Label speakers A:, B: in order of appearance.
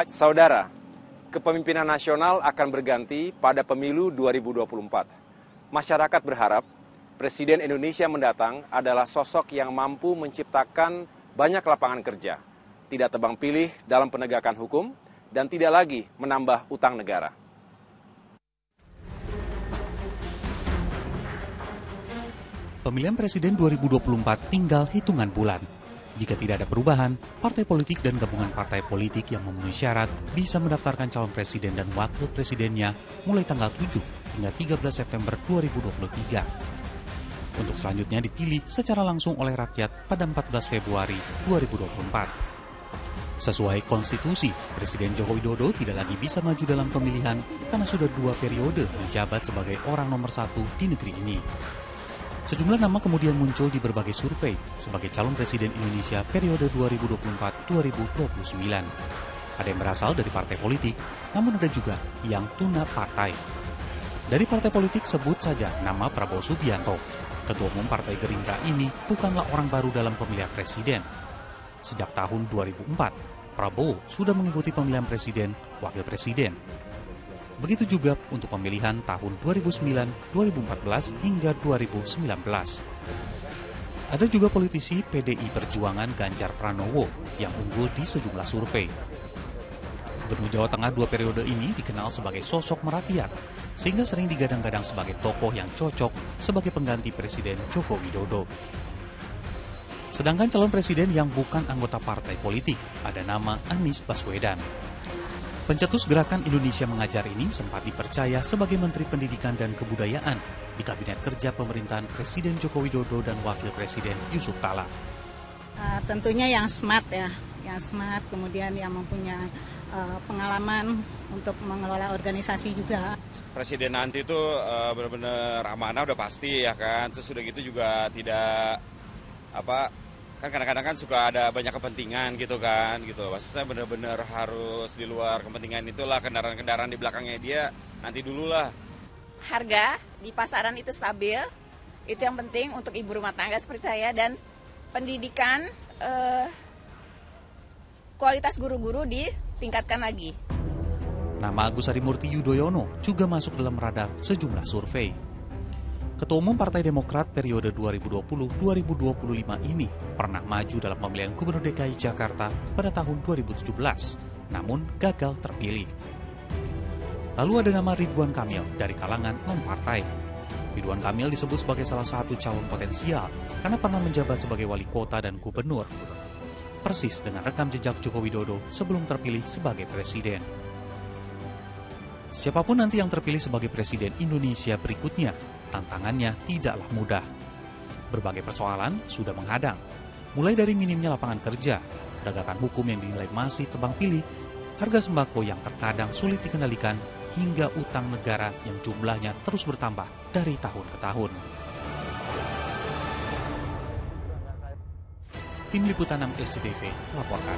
A: Saudara, kepemimpinan nasional akan berganti pada pemilu 2024. Masyarakat berharap Presiden Indonesia mendatang adalah sosok yang mampu menciptakan banyak lapangan kerja, tidak tebang pilih dalam penegakan hukum, dan tidak lagi menambah utang negara.
B: Pemilihan Presiden 2024 tinggal hitungan bulan. Jika tidak ada perubahan, partai politik dan gabungan partai politik yang memenuhi syarat bisa mendaftarkan calon presiden dan wakil presidennya mulai tanggal 7 hingga 13 September 2023. Untuk selanjutnya dipilih secara langsung oleh rakyat pada 14 Februari 2024. Sesuai konstitusi, Presiden Joko Widodo tidak lagi bisa maju dalam pemilihan karena sudah 2 periode menjabat sebagai orang nomor 1 di negeri ini. Sejumlah nama kemudian muncul di berbagai survei sebagai calon presiden Indonesia periode 2024-2029. Ada yang berasal dari partai politik, namun ada juga yang tuna partai. Dari partai politik sebut saja nama Prabowo Subianto. Ketua Umum Partai Gerindra ini bukanlah orang baru dalam pemilihan presiden. Sejak tahun 2004, Prabowo sudah mengikuti pemilihan presiden, wakil presiden. Begitu juga untuk pemilihan tahun 2009, 2014, hingga 2019. Ada juga politisi PDI Perjuangan Ganjar Pranowo yang unggul di sejumlah survei. Gubernur Jawa Tengah 2 periode ini dikenal sebagai sosok merakyat, sehingga sering digadang-gadang sebagai tokoh yang cocok sebagai pengganti Presiden Joko Widodo. Sedangkan calon presiden yang bukan anggota partai politik, ada nama Anies Baswedan. Pencetus Gerakan Indonesia Mengajar ini sempat dipercaya sebagai Menteri Pendidikan dan Kebudayaan di Kabinet Kerja Pemerintahan Presiden Joko Widodo dan Wakil Presiden Yusuf Kala.
C: Tentunya yang smart ya, yang smart, kemudian yang mempunyai pengalaman untuk mengelola organisasi juga.
D: Presiden nanti itu benar-benar amanah udah pasti ya kan, terus udah gitu juga tidak kan kadang-kadang kan suka ada banyak kepentingan gitu kan gitu. Maksudnya benar-benar harus di luar kepentingan itulah, kendaraan-kendaraan di belakangnya dia nanti dulu lah.
E: Harga di pasaran itu stabil, itu yang penting untuk ibu rumah tangga seperti saya, dan pendidikan kualitas guru-guru ditingkatkan lagi.
B: Nama Agus Harimurti Yudhoyono juga masuk dalam radar sejumlah survei. Ketua Umum Partai Demokrat periode 2020-2025 ini pernah maju dalam pemilihan Gubernur DKI Jakarta pada tahun 2017, namun gagal terpilih. Lalu ada nama Ridwan Kamil dari kalangan non-partai. Ridwan Kamil disebut sebagai salah satu calon potensial karena pernah menjabat sebagai wali kota dan gubernur. Persis dengan rekam jejak Joko Widodo sebelum terpilih sebagai presiden. Siapapun nanti yang terpilih sebagai presiden Indonesia berikutnya, tantangannya tidaklah mudah. Berbagai persoalan sudah menghadang, mulai dari minimnya lapangan kerja, penegakan hukum yang dinilai masih tebang pilih, harga sembako yang terkadang sulit dikendalikan, hingga utang negara yang jumlahnya terus bertambah dari tahun ke tahun. Tim Liputan 6 SCTV melaporkan.